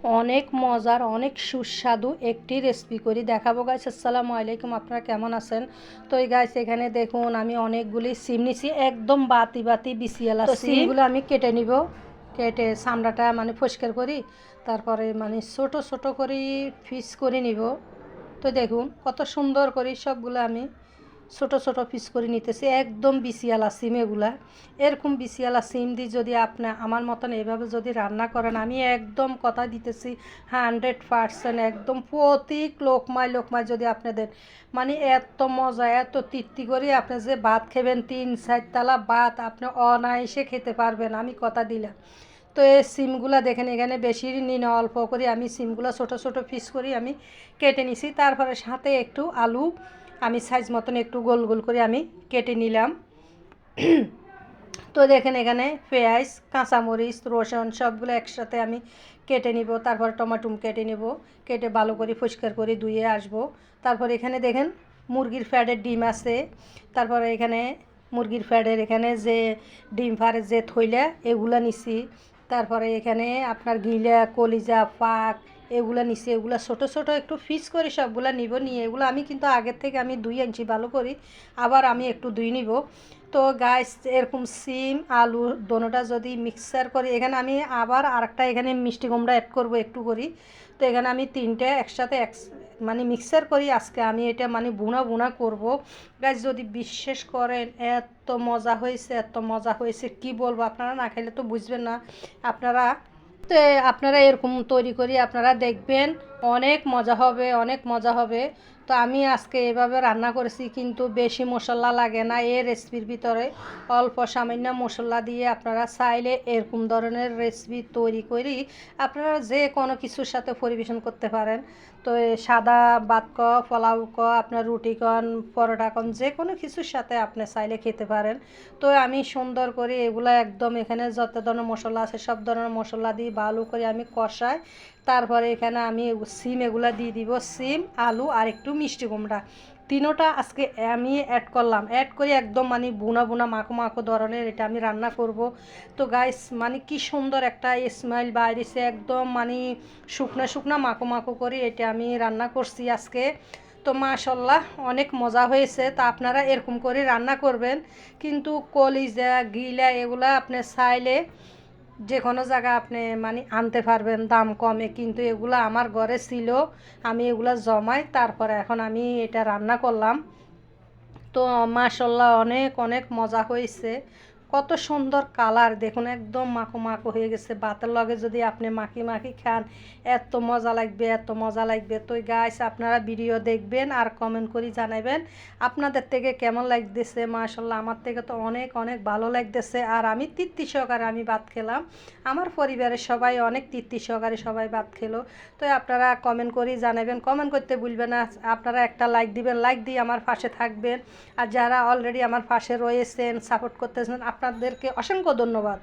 অনেক মজার অনেক সুস্বাদু একটি রেসিপি করি দেখাবো গাইস। আসসালামু আলাইকুম, আপনারা কেমন আছেন? তো এই গাইস এখানে দেখুন আমি অনেকগুলি সিম নিছি, একদম বাতি বাতি বিসিয়ালা সিমগুলো আমি কেটে নিব। কেটে চামড়াটা মানে পরিষ্কার করি, তারপরে মানে ছোট ছোট করে পিস করে নিব। তো দেখুন কত সুন্দর করে সবগুলো আমি ছোট ছোট পিস করে নিতেছি, একদম বিসিয়ালা সিম এগুলা। এরকম বিসিয়ালা সিম দিয়ে যদি আপনি আমার মতন এভাবে যদি রান্না করেন, আমি একদম কথা দিতেছি 100% একদম প্রতি লোকমায় লোকমায় যদি আপনি দেন, মানে এত মজা এত তৃপ্তি করে আপনি যে ভাত খাবেন 3-4 তালা ভাত আপনি অনায়াসে খেতে পারবেন, আমি কথা দিলাম। তো এই সিমগুলা দেখেন এখানে বেশি নিন, অল্প করে আমি সিমগুলো ছোট ছোট পিস করি আমি কেটে নিছি। তারপরে সাথে একটু আলু আমি সাইজ মতন একটু গোল গোল করে আমি কেটে নিলাম। তো দেখেন এখানে পেঁয়াজ কাঁচামরিচ রসুন সবগুলো একসাথে আমি কেটে নিব। তারপর টমাটুম কেটে নেব, কেটে ভালো করে পরিষ্কার করে ধুয়ে আসব। তারপর এখানে দেখেন মুরগির ফ্যাটের ডিম আছে। তারপরে এখানে মুরগির ফ্যাটের এখানে যে ডিম ফারের যে থইলা এগুলা নিছি। তারপরে এখানে আপনার গিলা কলিজা পাক এগুলো নিছি, এগুলো ছোটো ছোটো একটু পিস করে সবগুলো নিব। নিয়ে এগুলো আমি কিন্তু আগের থেকে আমি ধুই আনছি ভালো করে, আবার আমি একটু ধুই নিব। তো গাইস এরকম সিম আলু দোনোটা যদি মিক্সার করি, এখানে আমি আবার আরেকটা এখানে মিষ্টি কুমড়া অ্যাড করব একটু করি। তো এখানে আমি তিনটে একসাথে মানে মিক্সার করি আজকে আমি এটা মানে বুনা বুনা করব। গাইস যদি বিশ্বাস করেন এত মজা হয়েছে এত মজা হয়েছে কি বলবো, আপনারা না খেলে তো বুঝবেন না। আপনারা তো আপনারা এরকম তৈরি করি আপনারা দেখবেন, অনেক মজা হবে অনেক মজা হবে। তো আমি আজকে এভাবে রান্না করেছি, কিন্তু বেশি মশলা লাগে না এই রেসিপির ভিতরে, অল্প সামান্য মশলা দিয়ে আপনারা চাইলে এরকম ধরনের রেসিপি তৈরি করি আপনারা যে কোনো কিছুর সাথে পরিবেশন করতে পারেন। তো সাদা ভাত ক পোলাও ক আপনার রুটি কন পরোটা কন যে কোনো কিছুর সাথে আপনি চাইলে খেতে পারেন। তো আমি সুন্দর করে এগুলো একদম এখানে যত ধরনের মশলা আছে সব ধরনের মশলা দিয়ে ভালো করে আমি কষাই। তারপরে এখানে আমি সিম এগুলো দিয়ে দিব, সিম আলু আর একটু মিষ্টি কুমড়া তিনোটা আজকে আমি অ্যাড করলাম। অ্যাড করে একদম মানে বুনা বুনা মাখো মাখো ধরনের এটা আমি রান্না করব। তো গাইস মানে কি সুন্দর একটা স্মেল বাইরেছে, একদম মানে শুকনা শুকনা মাখো মাখো করে এটা আমি রান্না করছি আজকে। তো মাশাল্লাহ অনেক মজা হয়েছে। তা আপনারা এরকম করে রান্না করবেন, কিন্তু কলিজা গিলা এগুলা আপনি চাইলে যে কোনো জায়গা আপনি মানে আনতে পারবেন দাম কমে, কিন্তু এগুলো আমার ঘরে ছিল আমি এগুলো জমাই তারপরে এখন আমি এটা রান্না করলাম। তো মাশাল্লাহ অনেক অনেক মজা হয়েছে। কত সুন্দর কালার দেখুন, একদম মাখো মাখো হয়ে গেছে। ভাতের লগে যদি আপনি মাখি মাখি খান এত মজা লাগবে এত মজা লাগবে। তো গাইস আপনারা ভিডিও দেখবেন আর কমেন্ট করে জানাবেন আপনাদের থেকে কেমন লাগতেছে। মাশাল্লাহ আমার থেকে তো অনেক অনেক ভালো লাগতেছে, আর আমি তৃপ্তি সহকারে আমি ভাত খেলাম, আমার পরিবারের সবাই অনেক তৃপ্তি সহকারে সবাই ভাত খেলো। তো আপনারা কমেন্ট করে জানাবেন, কমেন্ট করতে ভুলবেন না। আপনারা একটা লাইক দিবেন, লাইক দিয়ে আমার পাশে থাকবেন। আর যারা অলরেডি আমার পাশে রয়েছেন সাপোর্ট করতেছেন আপনাদেরকে অসংখ্য ধন্যবাদ।